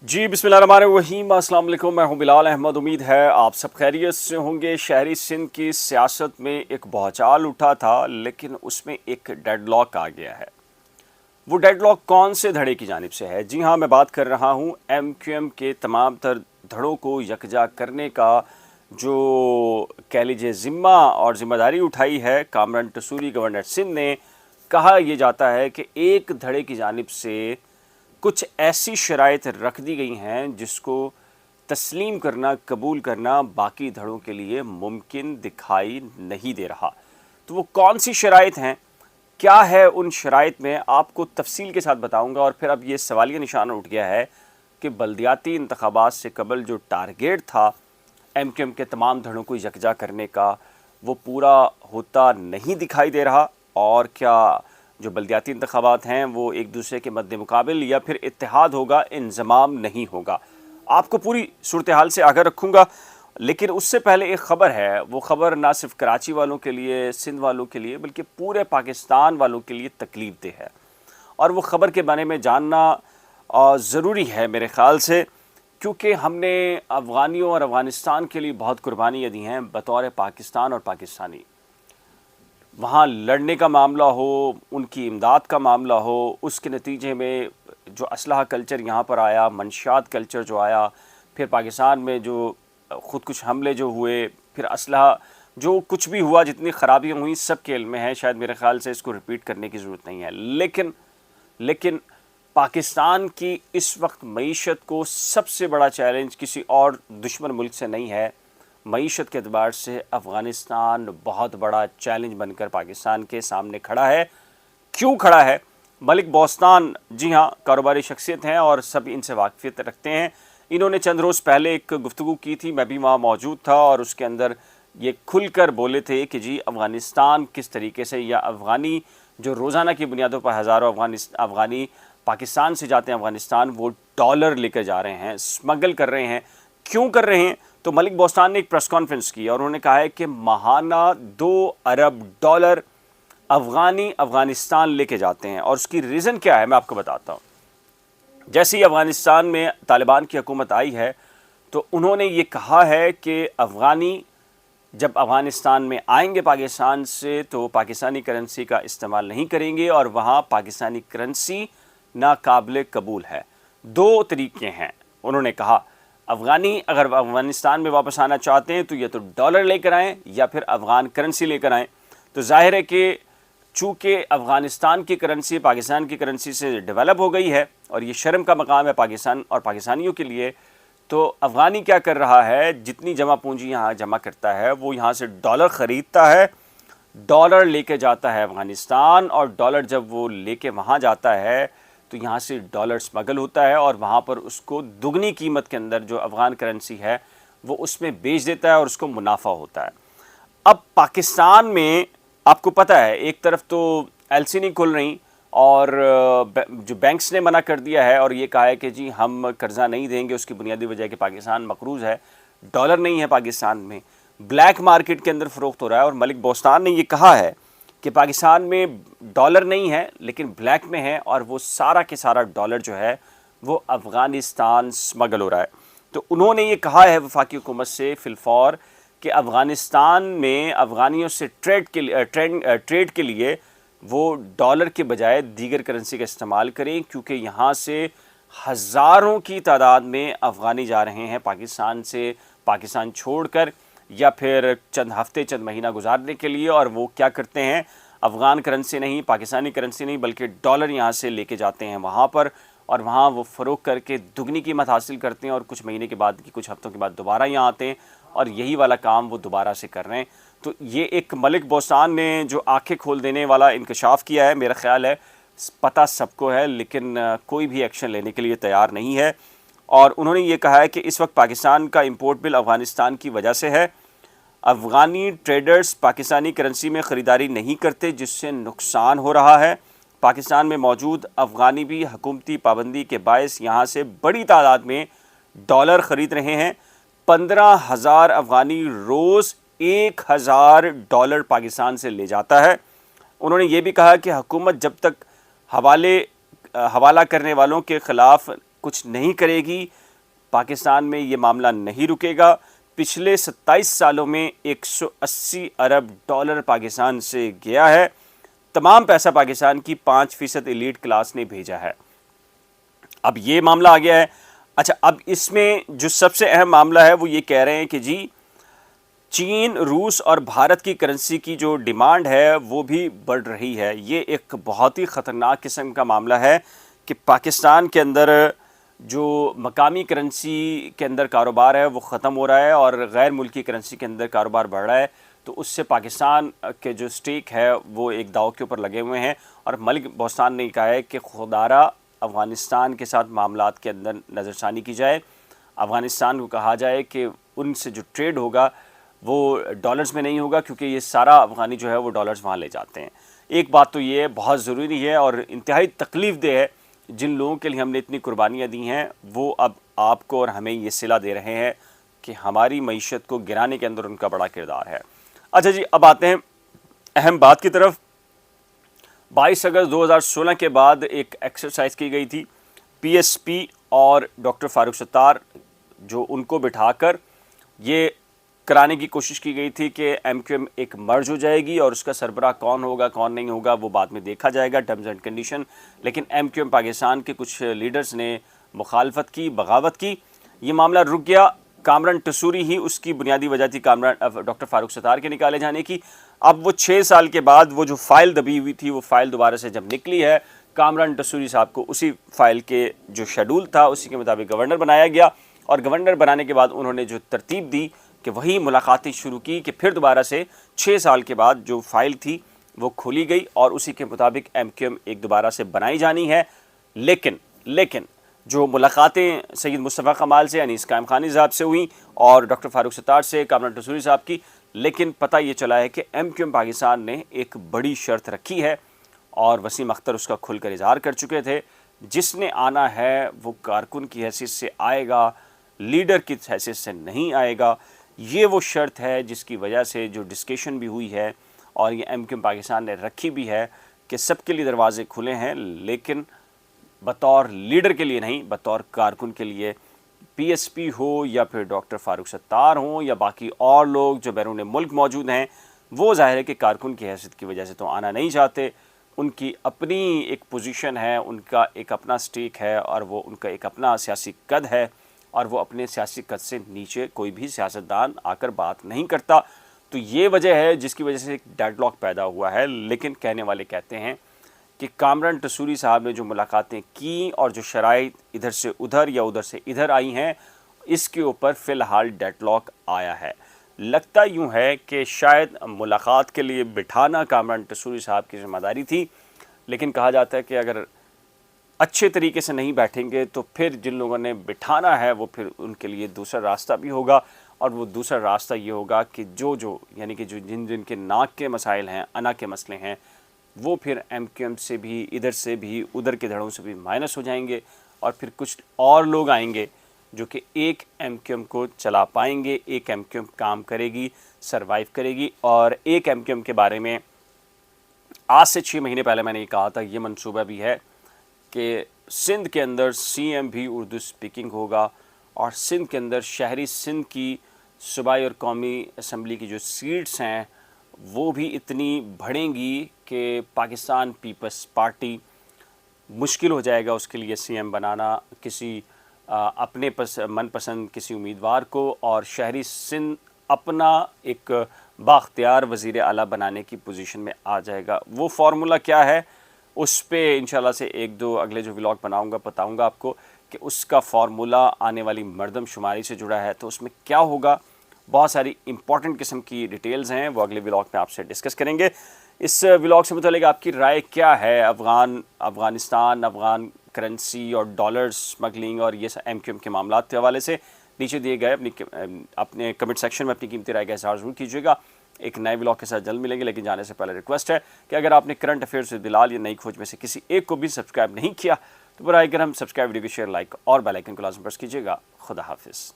जी बिस्मिल्लाहिर्रहमानिर्रहीम, अस्सलाम वालेकुम। मैं हूं बिलाल अहमद। उम्मीद है आप सब खैरियत से होंगे। शहरी सिंध की सियासत में एक भौचाल उठा था, लेकिन उसमें एक डेडलॉक आ गया है। वो डेडलॉक कौन से धड़े की जानिब से है? जी हाँ, मैं बात कर रहा हूं MQM के तमाम तर धड़ों को यकजा करने का जो कह लीजिए ज़िम्मा और ज़िम्मेदारी उठाई है कामरान टसूरी गवर्नर सिंध ने। कहा यह जाता है कि एक धड़े की जानिब से कुछ ऐसी शराइत रख दी गई हैं जिसको तस्लीम करना, कबूल करना बाकी धड़ों के लिए मुमकिन दिखाई नहीं दे रहा। तो वो कौन सी शराइत हैं, क्या है उन शराइत में, आपको तफसील के साथ बताऊंगा। और फिर अब ये सवालिया निशाना उठ गया है कि बल्दियाती इंतखाबात से कबल जो टारगेट था MQM के तमाम धड़ों को यकजा करने का, वो पूरा होता नहीं दिखाई दे रहा। और क्या जो बल्दियाती इंतखाबात हैं वो एक दूसरे के मद्दे मुकाबिल या फिर इत्तेहाद होगा, इंज़माम नहीं होगा। आपको पूरी सूरत हाल से आगाह रखूँगा। लेकिन उससे पहले एक ख़बर है, वो ख़बर ना सिर्फ कराची वालों के लिए, सिंध वालों के लिए, बल्कि पूरे पाकिस्तान वालों के लिए तकलीफ़ देह है। और वो ख़बर के बारे में जानना ज़रूरी है मेरे ख़्याल से, क्योंकि हमने अफ़गानियों और अफ़गानिस्तान के लिए बहुत कुर्बानियाँ दी हैं बतौर पाकिस्तान और पाकिस्तानी। वहाँ लड़ने का मामला हो, उनकी इमदाद का मामला हो, उसके नतीजे में जो असलहा कल्चर यहाँ पर आया, मंशियात कल्चर जो आया, फिर पाकिस्तान में जो ख़ुदकुश हमले जो हुए, फिर असलहा जो कुछ भी हुआ, जितनी ख़राबियाँ हुई सब के इल्म में है। शायद मेरे ख़्याल से इसको रिपीट करने की ज़रूरत नहीं है। लेकिन पाकिस्तान की इस वक्त मईशत को सबसे बड़ा चैलेंज किसी और दुश्मन मुल्क से नहीं है। मईशत के अतबार से अफ़गानिस्तान बहुत बड़ा चैलेंज बनकर पाकिस्तान के सामने खड़ा है। क्यों खड़ा है? मलिक बोस्तान, जी हाँ, कारोबारी शख्सियत हैं और सब इनसे वाक़फ़ियत रखते हैं। इन्होंने चंद रोज़ पहले एक गुफ्तगू की थी, मैं भी वहाँ मौजूद था, और उसके अंदर ये खुलकर बोले थे कि जी अफ़गानिस्तान किस तरीके से, या अफ़गानी जो रोज़ाना की बुनियादों पर हज़ारों अफ़गानी पाकिस्तान से जाते हैं अफ़गानिस्तान, वो डॉलर लेकर जा रहे हैं, स्मगल कर रहे हैं। क्यों कर रहे हैं? तो मलिक बोस्तान ने एक प्रेस कॉन्फ्रेंस की और उन्होंने कहा है कि माहाना 2 अरब डॉलर अफ़गानिस्तान लेके जाते हैं। और उसकी रीज़न क्या है मैं आपको बताता हूँ। जैसे ही अफ़गानिस्तान में तालिबान की हुकूमत आई है तो उन्होंने ये कहा है कि अफ़गानी जब अफ़गानिस्तान में आएंगे पाकिस्तान से तो पाकिस्तानी करेंसी का इस्तेमाल नहीं करेंगे, और वहाँ पाकिस्तानी करेंसी नाकाबिल कबूल है। 2 तरीके हैं उन्होंने कहा। अफ़गानी अगर अफ़गानिस्तान में वापस आना चाहते हैं तो या तो डॉलर लेकर आएँ या फिर अफ़गान करेंसी लेकर आएँ। तो ज़ाहिर है कि चूँकि अफ़गानिस्तान की करेंसी पाकिस्तान की करेंसी से डेवलप हो गई है और ये शर्म का मकाम है पाकिस्तान और पाकिस्तानियों के लिए, तो अफ़गानी क्या कर रहा है, जितनी जमा पूंजी यहाँ जमा करता है वो यहाँ से डॉलर ख़रीदता है, डॉलर लेके जाता है अफ़गानिस्तान, और डॉलर जब वो लेके वहाँ जाता है तो यहाँ से डॉलर स्मगल होता है और वहाँ पर उसको दुगनी कीमत के अंदर जो अफ़गान करेंसी है वो उसमें बेच देता है और उसको मुनाफा होता है। अब पाकिस्तान में आपको पता है एक तरफ तो LC नहीं खुल रही और जो बैंक्स ने मना कर दिया है और ये कहा है कि जी हम कर्ज़ा नहीं देंगे, उसकी बुनियादी वजह कि पाकिस्तान मकरूज़ है, डॉलर नहीं है पाकिस्तान में, ब्लैक मार्केट के अंदर फ़रोख्त हो रहा है। और मलिक बोस्तान ने ये कहा है कि पाकिस्तान में डॉलर नहीं है लेकिन ब्लैक में है, और वो सारा के सारा डॉलर जो है वो अफ़गानिस्तान स्मगल हो रहा है। तो उन्होंने ये कहा है वफाकी हुकूमत से फ़िलफ़ौर कि अफ़गानिस्तान में अफ़गानियों से ट्रेड के लिए वो डॉलर के बजाय दीगर करेंसी का इस्तेमाल करें, क्योंकि यहाँ से हज़ारों की तादाद में अफ़गानी जा रहे हैं पाकिस्तान से, पाकिस्तान छोड़कर, या फिर चंद हफ्ते चंद महीना गुजारने के लिए। और वो क्या करते हैं, अफ़गान करेंसी नहीं, पाकिस्तानी करेंसी नहीं, बल्कि डॉलर यहाँ से लेके जाते हैं वहाँ पर, और वहाँ वो फ़रोख्त करके दुगनी कीमत हासिल करते हैं, और कुछ महीने के बाद की कुछ हफ्तों के बाद दोबारा यहाँ आते हैं और यही वाला काम वो दोबारा से कर रहे हैं। तो ये एक मलिक बोस्तान ने जो आंखें खोल देने वाला इंकशाफ किया है, मेरा ख़्याल है पता सबको है, लेकिन कोई भी एक्शन लेने के लिए तैयार नहीं है। और उन्होंने ये कहा है कि इस वक्त पाकिस्तान का इंपोर्ट बिल अफ़गानिस्तान की वजह से है। अफ़गानी ट्रेडर्स पाकिस्तानी करेंसी में ख़रीदारी नहीं करते, जिससे नुकसान हो रहा है। पाकिस्तान में मौजूद अफ़गानी भी हुकूमती पाबंदी के बायस यहाँ से बड़ी तादाद में डॉलर ख़रीद रहे हैं। 15,000 अफ़गानी रोज़ 1,000 डॉलर पाकिस्तान से ले जाता है। उन्होंने ये भी कहा कि हुकूमत जब तक हवाला करने वालों के ख़िलाफ़ کچھ نہیں کرے گی، پاکستان میں یہ معاملہ نہیں رکے گا۔ پچھلے 27 سالوں میں 180 ارب ڈالر پاکستان سے گیا ہے، تمام پیسہ پاکستان کی 5% ایلیٹ کلاس نے بھیجا ہے۔ اب یہ معاملہ آ گیا ہے۔ اچھا، اب اس میں جو سب سے اہم معاملہ ہے وہ یہ کہہ رہے ہیں کہ جی چین، روس اور بھارت کی کرنسی کی جو ڈیمانڈ ہے وہ بھی بڑھ رہی ہے۔ یہ ایک بہت ہی خطرناک قسم کا معاملہ ہے کہ پاکستان کے اندر جو مقامی کرنسی کے اندر کاروبار ہے وہ ختم ہو رہا ہے اور غیر ملکی کرنسی کے اندر کاروبار بڑھ رہا ہے، تو اس سے پاکستان کے جو سٹیک ہے وہ ایک داؤ کے اوپر لگے ہوئے ہیں۔ اور ملک بوستان نے کہا ہے کہ خدارہ افغانستان کے ساتھ معاملات کے اندر نظر ثانی کی جائے، افغانستان کو کہا جائے کہ ان سے جو ٹریڈ ہوگا وہ ڈالرز میں نہیں ہوگا، کیونکہ یہ سارا افغانی جو ہے وہ ڈالرز وہاں لے جاتے ہیں۔ ایک بات تو یہ بہت ضروری ہے اور انتہائی تکلیف دہ ہے، جن لوگوں کے لیے ہم نے اتنی قربانیاں دی ہیں وہ اب آپ کو اور ہمیں یہ صلہ دے رہے ہیں کہ ہماری معیشت کو گرانے کے اندر ان کا بڑا کردار ہے۔ اچھا جی، اب آتے ہیں اہم بات کی طرف۔ 22 اگست 2016 کے بعد ایک ایکسرسائز کی گئی تھی، پی ایس پی اور ڈاکٹر فاروق ستار جو ان کو بٹھا کر یہ کرانے کی کوشش کی گئی تھی کہ ایم کیو ایم ایک مرج ہو جائے گی اور اس کا سربراہ کون ہوگا کون نہیں ہوگا وہ بعد میں دیکھا جائے گا، ٹرمز اینڈ کنڈیشن۔ لیکن ایم کیو ایم پاکستان کے کچھ لیڈرز نے مخالفت کی، بغاوت کی، یہ معاملہ رک گیا۔ کامران ٹسوری ہی اس کی بنیادی وجہ تھی، ڈاکٹر فاروق ستار کے نکالے جانے کی۔ اب وہ 6 سال کے بعد وہ جو فائل دبی ہوئی تھی وہ فائل دوبارہ سے جب نکلی ہے، کامران ٹسوری صاحب کو اسی فائل کے جو شیڈول تھا اسی کے مطابق گورنر بنایا گیا، اور گورنر بنانے کے بعد انہوں نے جو ترتیب دی کہ وہی ملاقاتیں شروع کی کہ پھر دوبارہ سے 6 سال کے بعد جو فائل تھی وہ کھولی گئی اور اسی کے مطابق ایم کیو ایم ایک دوبارہ سے بنائی جانی ہے۔ لیکن جو ملاقاتیں سید مصطفیٰ کمال سے یعنی قائم خانی صاحب سے ہوئیں اور ڈاکٹر فاروق ستار سے کامران ٹسوری صاحب کی، لیکن پتہ یہ چلا ہے کہ ایم کیو ایم پاکستان نے ایک بڑی شرط رکھی ہے اور وسیم اختر اس کا کھل کر اظہار کر چکے تھے، جس نے آنا ہے وہ کارکن کی حیثیت سے آئے گا، لیڈر کی حیثیت سے نہیں آئے گا۔ یہ وہ شرط ہے جس کی وجہ سے جو ڈسکشن بھی ہوئی ہے اور یہ ایم کیو ایم پاکستان نے رکھی بھی ہے کہ سب کے لیے دروازے کھلے ہیں، لیکن بطور لیڈر کے لیے نہیں، بطور کارکن کے لیے، پی ایس پی ہو یا پھر ڈاکٹر فاروق ستار ہوں یا باقی اور لوگ جو بیرون ملک موجود ہیں، وہ ظاہر ہے کہ کارکن کی حیثیت کی وجہ سے تو آنا نہیں چاہتے۔ ان کی اپنی ایک پوزیشن ہے، ان کا ایک اپنا سٹیک ہے اور وہ ان کا ایک اپنا سیاسی قد ہے، اور وہ اپنے سیاسی قد سے نیچے کوئی بھی سیاستدان آ کر بات نہیں کرتا۔ تو یہ وجہ ہے جس کی وجہ سے ایک ڈیڈ لاک پیدا ہوا ہے۔ لیکن کہنے والے کہتے ہیں کہ کامران ٹسوری صاحب نے جو ملاقاتیں کی اور جو شرائط ادھر سے ادھر یا ادھر سے ادھر آئی ہیں، اس کے اوپر فی الحال ڈیڈ لاک آیا ہے۔ لگتا یوں ہے کہ شاید ملاقات کے لیے بٹھانا کامران ٹسوری صاحب کی ذمہ داری تھی، لیکن کہا جاتا ہے کہ اگر اچھے طریقے سے نہیں بیٹھیں گے تو پھر جن لوگوں نے بٹھانا ہے وہ پھر ان کے لیے دوسرا راستہ بھی ہوگا، اور وہ دوسرا راستہ یہ ہوگا کہ یعنی کہ جن کے ناک کے مسائل ہیں، انا کے مسئلے ہیں، وہ پھر ایم کیو ایم سے بھی ادھر سے بھی ادھر کے دھڑوں سے بھی مائنس ہو جائیں گے، اور پھر کچھ اور لوگ آئیں گے جو کہ ایک ایم کیو ایم کو چلا پائیں گے، ایک ایم کیو ایم کام کرے گی، سروائیو کرے گی۔ اور ایک ایم کیو ایم کے بارے میں آج سے 6 مہینے پہلے میں نے یہ کہا تھا، یہ منصوبہ بھی ہے کہ سندھ کے اندر سی ایم بھی اردو سپیکنگ ہوگا، اور سندھ کے اندر شہری سندھ کی صوبائی اور قومی اسمبلی کی جو سیٹس ہیں وہ بھی اتنی بڑھیں گی کہ پاکستان پیپلز پارٹی مشکل ہو جائے گا اس کے لیے سی ایم بنانا کسی اپنے من پسند کسی امیدوار کو، اور شہری سندھ اپنا ایک بااختیار وزیر اعلیٰ بنانے کی پوزیشن میں آ جائے گا۔ وہ فارمولہ کیا ہے اس پہ انشاءاللہ سے 1-2 اگلے جو ولاگ بناؤں گا بتاؤں گا آپ کو کہ اس کا فارمولہ آنے والی مردم شماری سے جڑا ہے، تو اس میں کیا ہوگا، بہت ساری امپورٹنٹ قسم کی ڈیٹیلز ہیں، وہ اگلے ولاگ میں آپ سے ڈسکس کریں گے۔ اس ولاگ سے متعلق آپ کی رائے کیا ہے؟ افغانستان، افغان کرنسی اور ڈالر سمگلنگ اور یہ ایم کیو ایم کے معاملات کے حوالے سے نیچے دیے گئے اپنے کمنٹ سیکشن میں اپنی قیمتی رائے کا اظہار ضرور کیجیے گا۔ ایک نئے ولاگ کے ساتھ جلد ملیں گے، لیکن جانے سے پہلے ریکویسٹ ہے کہ اگر آپ نے کرنٹ افیئرز بلال یا نئی کھوج میں سے کسی ایک کو بھی سبسکرائب نہیں کیا تو برائے کرم سبسکرائب، ویڈیو کو شیئر، لائک اور بیل آئیکن کو لازم پریس کیجیے گا۔ خدا حافظ۔